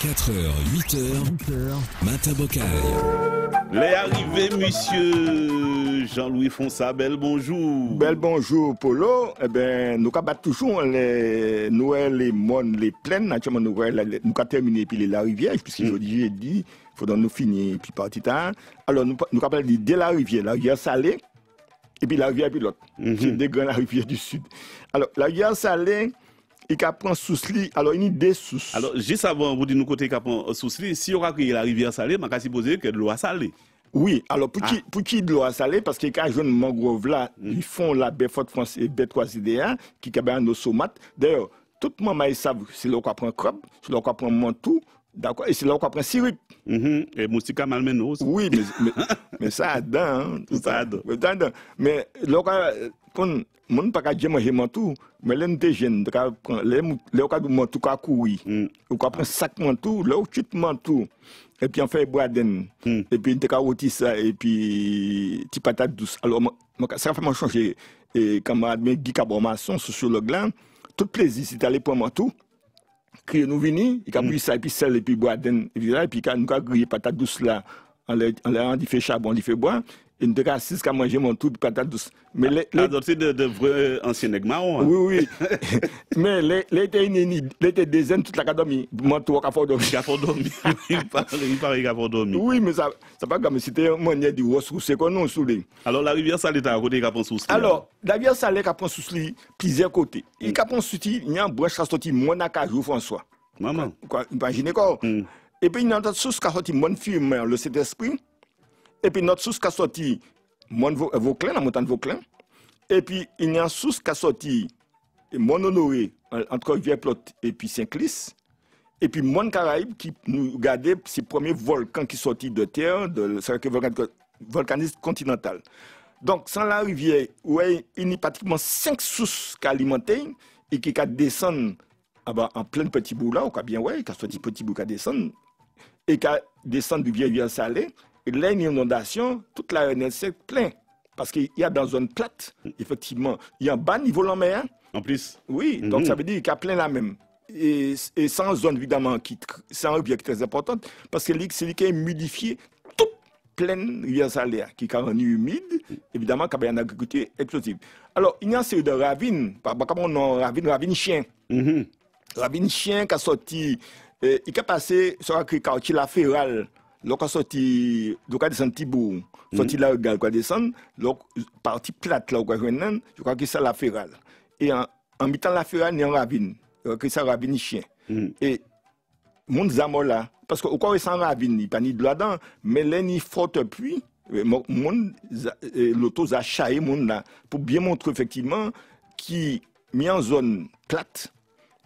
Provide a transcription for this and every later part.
4h, 8h, Matin Bocaille. Les arrivées, monsieur Jean-Louis Fonsa, bel bonjour. Bel bonjour, Polo. Eh bien, nous avons toujours les Noël, les mondes, les plaines. Naturellement, nous avons terminé puis la rivière, puisque aujourd'hui, j'ai dit, il faudra nous finir puis partir tard. Alors, nous avons dit dès la rivière salée, et puis la rivière pilote. C'est des grandes rivières du sud. Alors, la rivière salée, il prend sous-lit, alors il y a des sous. Alors, juste avant, vous dites nous côté qu'il prend sous-lit, si on a créé la rivière salée, on va supposer que de l'eau salée. Oui, alors pour qui de l'eau à salée, parce que quand je ne mangrove là, ils font la baie Forte France et baie 3CDA, qui est nos somates. D'ailleurs, tout le monde savent, c'est là qu'on prend crabe, c'est là qu'on prend mantou, d'accord, et c'est là qu'on prend sirop. Et moustika malmeno aussi. Oui, mais ça a dedans, hein, tout ça a dedans. Mais là, quand mon pas qu'à manger mantou, mais là nous jeune, là on a mantou qu'à courir, on prend sac mantou, là on chute mantou. Et puis on fait boaden, et puis on rôti ça, et puis petite patate douce. Alors ça fait changer, et camarade Guy Cabron-Masson, sociologue là, tout plaisir, c'est aller pour mantou, crier nous venir, il a bu ça, et puis sel, et puis boaden, et puis nous a grillé patate douce là, on fait charbon, on fait bois. Et nous avons assis qu'à manger mon tout de patate douce. Mais c'est de vrais anciens nègres marrons. Oui. Mais l'été des toute l'académie, mon tout à fort dormir. Il paraît qu'il a fort dormir. Oui, mais ça pas comme c'était un manière de ressourcer qu'on nous soulé. Alors la rivière salée est à côté qui prend sous-lit. Alors, la rivière salée qui prend sous-lit plusieurs côtés. Il prend sous-lit, il y a un branche qui a sorti mon acajou François. Maman. Imaginez quoi. Et puis il y a une autre source qui a sorti mon firme, le Saint-Esprit. Et puis notre source qui a sorti Vauclin, la montagne Vauclin. Et puis il y a une source qui a sorti Mon Honoré, entre Rivière-Plot et puis Saint-Clis. Et puis Mon Caraïbe qui nous regardait ces premiers volcans qui sortent de terre, de volcanisme continental. Donc sans la rivière, il y a pratiquement 5 sources qui alimentent et qui descendent en plein petit bout là, qui a sorti petit bout qui descend et qui descend du rivière salée. Et là, il y a une inondation, toute la RNS est pleine. Parce qu'il y a dans une zone plate, effectivement, il y a un bas niveau de la mer. En plus. Oui, donc ça veut dire qu'il y a plein là même. Et sans zone, évidemment, c'est un rivière très importante, parce que c'est lui qui est humidifié, toute pleine rivière salée, qui est rendu humide, évidemment, qu'il y a une agriculture explosive. Alors, il y a une série de ravines, comme on a ravine chien. Ravine chien qui a sorti, il a passé sur le quartier La Ferrale. Lorsqu'on sorti, lorsqu'on descend Thibault, sorti là, on descend, partie plate là, je crois que c'est la Ferrale. Et en mettant la Ferrale, il y a une ravine, que c'est ravine chien. Et mon zamo là, parce que au cas où c'est ravine, il n'y a pas ni de là-dedans, mais là, il y a forte pluie, l'auto a chaillé mon là, pour bien montrer effectivement qu'il y a une zone plate,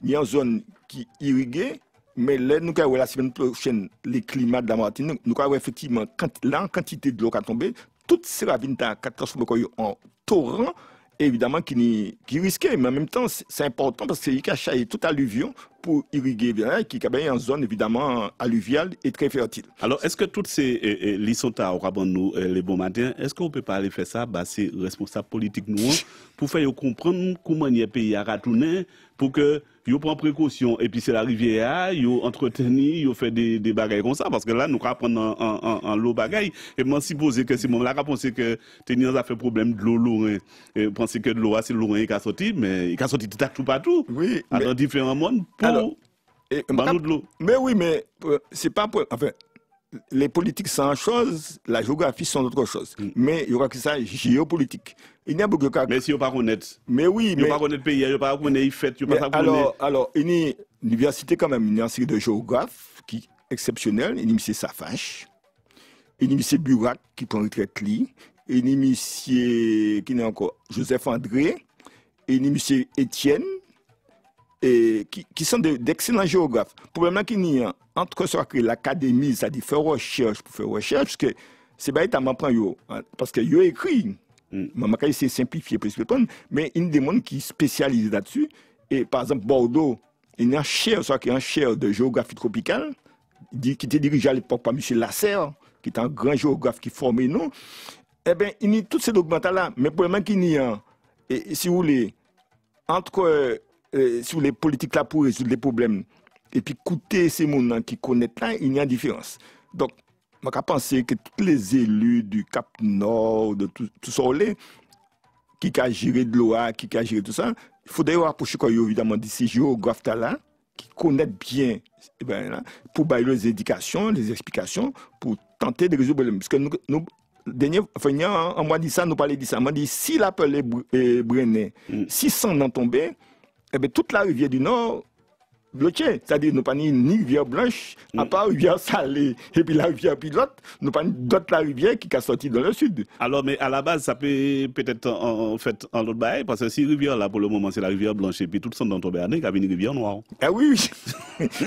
il y a une zone qui est irriguée. Mais là, nous avons la semaine prochaine, les climats de la Martinique, nous avons effectivement, la quantité de l'eau qui a tombé, toutes ces ravines qui ont transformé en torrent, évidemment, qui risquaient. Mais en même temps, c'est important parce qu'il y a chaillé toute alluvion pour irriguer, qui est en zone, évidemment, alluviale et très fertile. Alors, est-ce que toutes ces liçons au nous les bons matins, est-ce qu'on ne peut pas aller faire ça, c'est responsable politique nous, pour faire comprendre comment il y a pays à ratourner, pour que ils prennent précaution et puis c'est la rivière, ils entretenir, ils fait des bagailles comme ça parce que là nous allons prendre en l'eau bagaille et moi supposer que c'est mon là penser que tenir ça fait problème de l'eau et penser que de l'eau c'est l'eau qui a sorti mais il a sorti tout partout. Oui, dans différents mondes pour de l'eau. Mais oui, mais c'est pas enfin les politiques c'est une chose, la géographie c'est autre chose. Mais il y aura que ça géopolitique. Il y a beaucoup de cas. Mais si on pas connaître. Mais oui, mais pas connaître pays, il pas connaître les fêtes, il pas connaître. Alors il y a une université quand même, une série de géographes qui exceptionnels, il y a monsieur Safache, il y a monsieur Burak qui prend retraite li, il y a monsieur qui n'est encore Joseph André, et il y a monsieur Étienne et qui sont d'excellents géographes. Le problème là qu'il y a entre l'académie, ça dit faire recherche pour faire recherche, parce que c'est pas étonnant parce que yo écrit. Maman c'est simplifié pour expliquer, mais il y a des gens qui spécialisent là-dessus. Et par exemple, Bordeaux, il y a un chaire de géographie tropicale, qui était dirigé à l'époque par M. Lasserre, qui est un grand géographe qui formait nous. Eh bien, il y a tous ces documents-là. Mais le problème qu'il y a, si vous voulez, entre si vous voulez, politiques là pour résoudre les problèmes, et puis écouter ces gens qui connaissent là, il y a une différence. Donc, je pense que tous les élus du Cap Nord, de tout ça, qui a géré de l'eau, qui a géré tout ça, il faudrait rapprocher évidemment de ces géographes là, qui connaissent bien, pour bailler les indications, les explications, pour tenter de résoudre le problème. Parce que nous en mois dit ça, nous parlons de ça. On dit, si l'appel est Brené, 600 n'en tombé, eh bien, toute la rivière du Nord, bloquée. C'est-à-dire, nous n'avons ni rivière blanche, à part rivière salée, et puis la rivière pilote, nous n'avons pas d'autres la rivière qui a sorti dans le sud. Alors, mais à la base, ça peut peut-être en fait en l'autre bail, parce que si rivière là, pour le moment, c'est la rivière blanche, et puis tout le monde dans tombé année, il y a une rivière noire. Ah oui,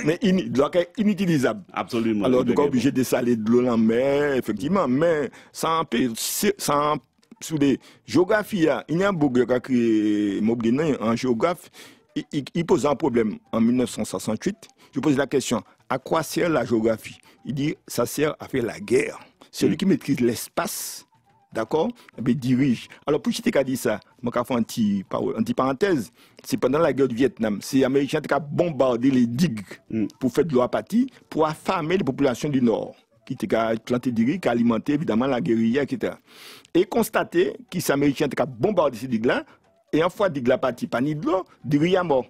mais inutilisable. Absolument. Alors, nous sommes obligés de saler de l'eau en mer, effectivement, mais sous des géographies, il y a un beau gars qui a créé Moblin, un géographe. Il pose un problème en 1968. Je pose la question, à quoi sert la géographie? Il dit, ça sert à faire la guerre. Celui qui maîtrise l'espace, d'accord, il dirige. Alors, pour qui a dit ça, je vais faire une petite parenthèse. C'est pendant la guerre du Vietnam. C'est les Américains qui ont bombardé les digues pour faire de l'eau apathie, pour affamer les populations du Nord, qui ont planté des digues, qui ont alimenté évidemment la guérilla, etc. Et constater que les Américains ont bombardé ces digues-là, et en fois, dit la partie pas ni de l'eau, dit rien mort.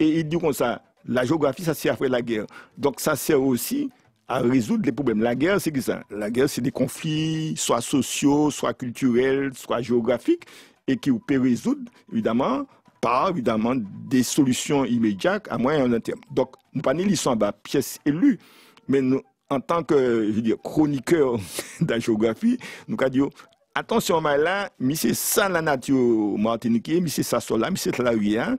Et il dit comme ça, la géographie, ça sert à faire la guerre. Donc ça sert aussi à résoudre les problèmes. La guerre, c'est que ça. La guerre, c'est des conflits, soit sociaux, soit culturels, soit géographiques, et qui peut résoudre, évidemment, par évidemment des solutions immédiates à moyen et à long terme. Donc, nous pas ni l'histoire à pièce élue, mais nous, en tant que, je veux dire, chroniqueur de la géographie, nous avons dit, attention, mais là, c'est ça la nature martinique, c'est ça là, c'est la rivière.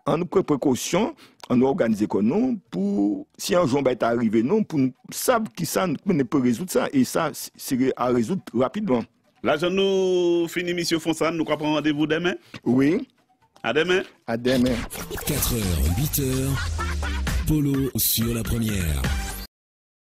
En nous prenant précaution, en nous organisant comme nous, pour, si un jour est arrivé, nous, pour nous savoir qui ça, nous peut résoudre ça, et ça, c'est à résoudre rapidement. Là, je nous finis, M. Fonsan, nous prendre rendez-vous demain? Oui. À demain. À demain. 4h, 8h, Polo sur la première.